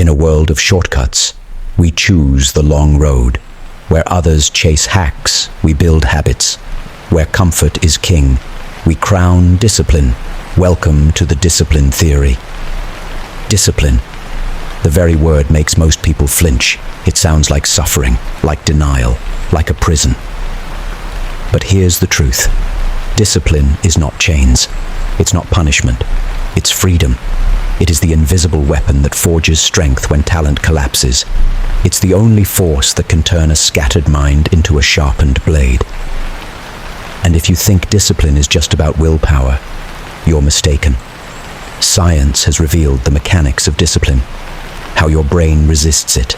In a world of shortcuts, we choose the long road. Where others chase hacks, we build habits. Where comfort is king, we crown discipline. Welcome to the discipline theory. Discipline. The very word makes most people flinch. It sounds like suffering, like denial, like a prison. But here's the truth. Discipline is not chains. It's not punishment. It's freedom. It is the invisible weapon that forges strength when talent collapses. It's the only force that can turn a scattered mind into a sharpened blade. And if you think discipline is just about willpower, you're mistaken. Science has revealed the mechanics of discipline, how your brain resists it,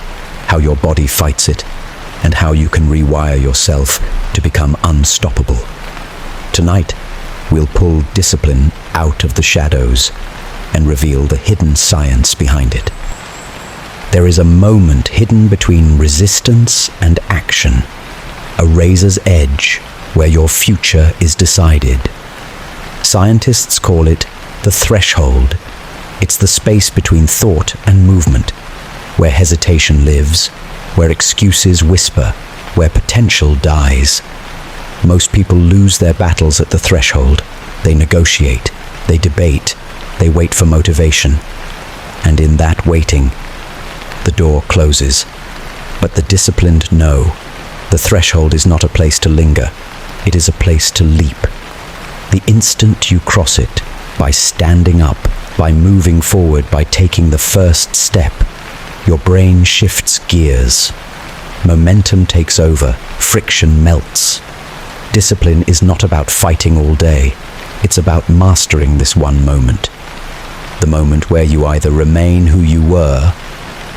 how your body fights it, and how you can rewire yourself to become unstoppable. Tonight, we'll pull discipline out of the shadows and reveal the hidden science behind it. There is a moment hidden between resistance and action, a razor's edge where your future is decided. Scientists call it the threshold. It's the space between thought and movement, where hesitation lives, where excuses whisper, where potential dies. Most people lose their battles at the threshold. They negotiate, they debate, they wait for motivation. And in that waiting, the door closes. But the disciplined know the threshold is not a place to linger. It is a place to leap. The instant you cross it, by standing up, by moving forward, by taking the first step, your brain shifts gears. Momentum takes over, friction melts. Discipline is not about fighting all day. It's about mastering this one moment. The moment where you either remain who you were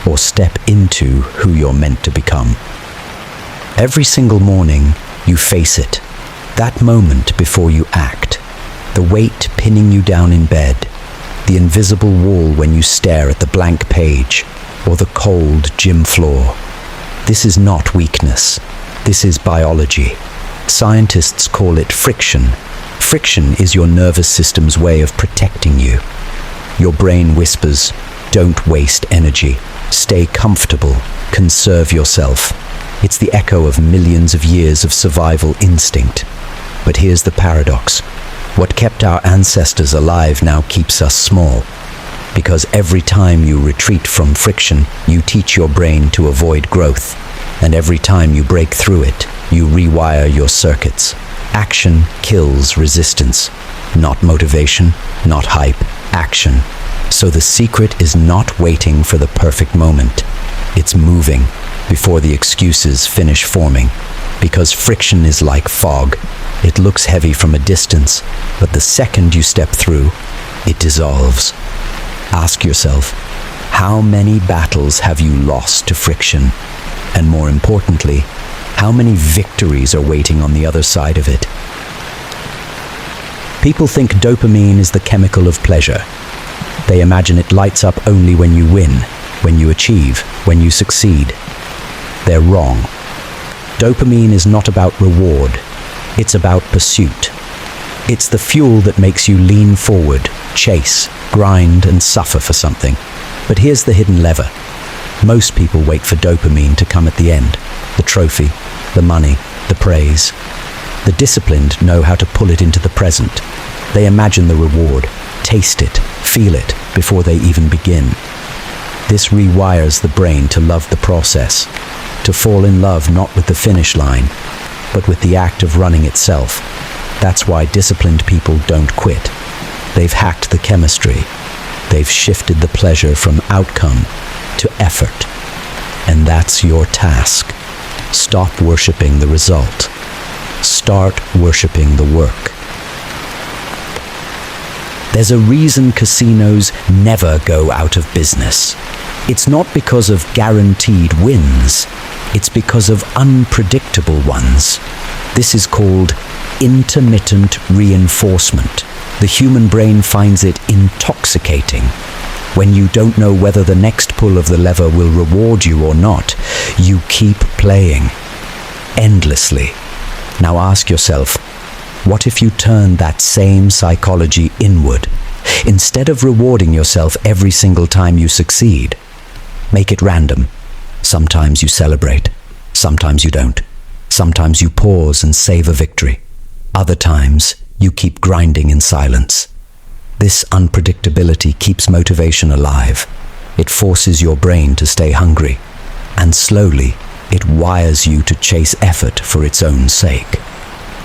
or step into who you're meant to become. Every single morning, you face it. That moment before you act. The weight pinning you down in bed. The invisible wall when you stare at the blank page, or the cold gym floor. This is not weakness. This is biology. Scientists call it friction. Friction is your nervous system's way of protecting you. Your brain whispers, don't waste energy. Stay comfortable. Conserve yourself. It's the echo of millions of years of survival instinct. But here's the paradox. What kept our ancestors alive now keeps us small. Because every time you retreat from friction, you teach your brain to avoid growth. And every time you break through it, you rewire your circuits. Action kills resistance. Not motivation, not hype, action. So the secret is not waiting for the perfect moment. It's moving before the excuses finish forming. Because friction is like fog. It looks heavy from a distance, but the second you step through, it dissolves. Ask yourself, how many battles have you lost to friction? And more importantly, how many victories are waiting on the other side of it? People think dopamine is the chemical of pleasure. They imagine it lights up only when you win, when you achieve, when you succeed. They're wrong. Dopamine is not about reward. It's about pursuit. It's the fuel that makes you lean forward, chase, grind, and suffer for something. But here's the hidden lever. Most people wait for dopamine to come at the end. The trophy, the money, the praise. The disciplined know how to pull it into the present. They imagine the reward, taste it, feel it before they even begin. This rewires the brain to love the process, to fall in love not with the finish line, but with the act of running itself. That's why disciplined people don't quit. They've hacked the chemistry. They've shifted the pleasure from outcome to effort. And that's your task. Stop worshiping the result. Start worshiping the work. There's a reason casinos never go out of business. It's not because of guaranteed wins. It's because of unpredictable ones. This is called intermittent reinforcement. The human brain finds it intoxicating. When you don't know whether the next pull of the lever will reward you or not, you keep playing endlessly. Now ask yourself, what if you turn that same psychology inward? Instead of rewarding yourself every single time you succeed, Make it random. Sometimes you celebrate, sometimes you don't. Sometimes you pause and savor victory. Other times, you keep grinding in silence. This unpredictability keeps motivation alive. It forces your brain to stay hungry, and slowly, it wires you to chase effort for its own sake.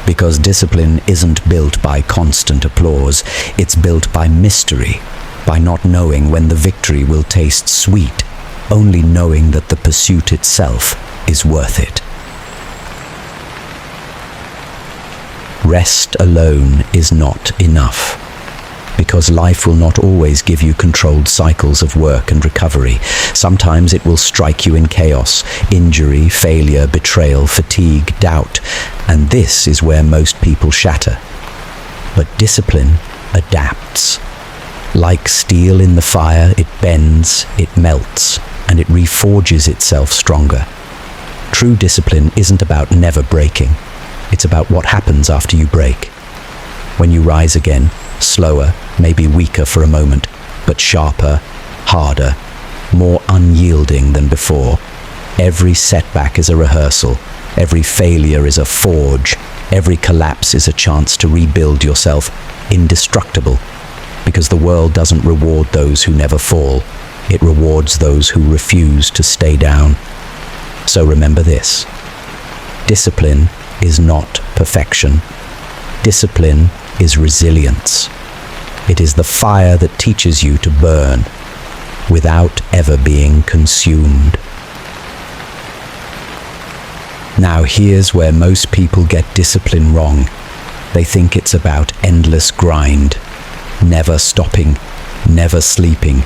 Because discipline isn't built by constant applause, it's built by mystery, by not knowing when the victory will taste sweet, only knowing that the pursuit itself is worth it. Rest alone is not enough, because life will not always give you controlled cycles of work and recovery. Sometimes it will strike you in chaos, injury, failure, betrayal, fatigue, doubt, and this is where most people shatter. But discipline adapts. Like steel in the fire, it bends, it melts, and it reforges itself stronger. True discipline isn't about never breaking. It's about what happens after you break. When you rise again, slower, maybe weaker for a moment, but sharper, harder, more unyielding than before. Every setback is a rehearsal. Every failure is a forge. Every collapse is a chance to rebuild yourself indestructible. Because the world doesn't reward those who never fall. It rewards those who refuse to stay down. So remember this. Discipline is not perfection. Discipline is resilience. It is the fire that teaches you to burn without ever being consumed. Now here's where most people get discipline wrong. They think it's about endless grind, never stopping, never sleeping,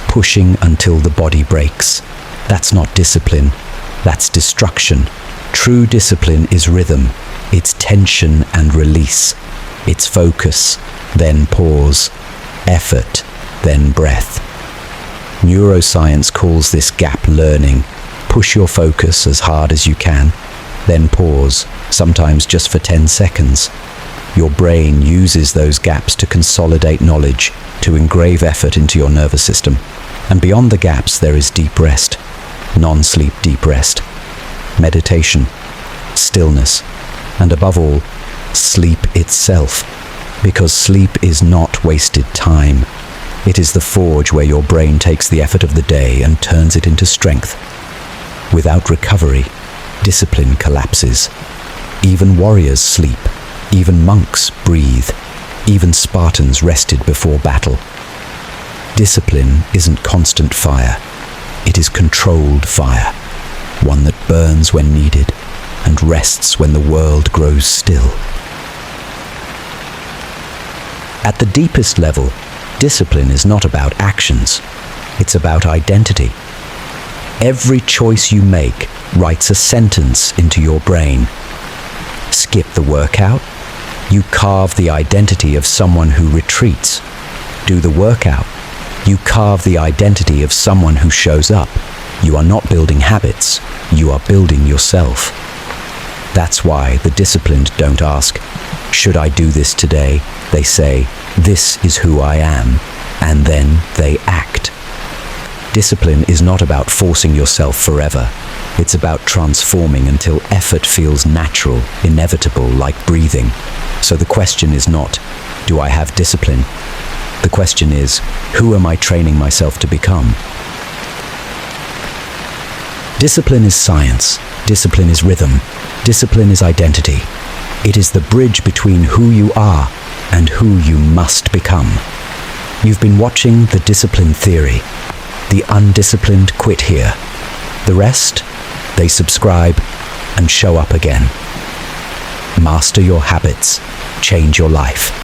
pushing until the body breaks. That's not discipline, that's destruction. True discipline is rhythm. It's tension and release. It's focus, then pause, effort, then breath. Neuroscience calls this gap learning. Push your focus as hard as you can, then pause, sometimes just for 10 seconds. Your brain uses those gaps to consolidate knowledge, to engrave effort into your nervous system. And beyond the gaps, there is deep rest, non-sleep deep rest, meditation, stillness, and above all, sleep itself. Because sleep is not wasted time. It is the forge where your brain takes the effort of the day and turns it into strength. Without recovery, discipline collapses. Even warriors sleep. Even monks breathe. Even Spartans rested before battle. Discipline isn't constant fire. It is controlled fire. One that burns when needed and rests when the world grows still. At the deepest level, discipline is not about actions. It's about identity. Every choice you make writes a sentence into your brain. Skip the workout, you carve the identity of someone who retreats. Do the workout, you carve the identity of someone who shows up. You are not building habits, you are building yourself. That's why the disciplined don't ask, should I do this today? They say, this is who I am, and then they act. Discipline is not about forcing yourself forever. It's about transforming until effort feels natural, inevitable, like breathing. So the question is not, do I have discipline? The question is, who am I training myself to become? Discipline is science. Discipline is rhythm. Discipline is identity. It is the bridge between who you are and who you must become. You've been watching The Discipline Theory. The undisciplined quit here. The rest, they subscribe and show up again. Master your habits. Change your life.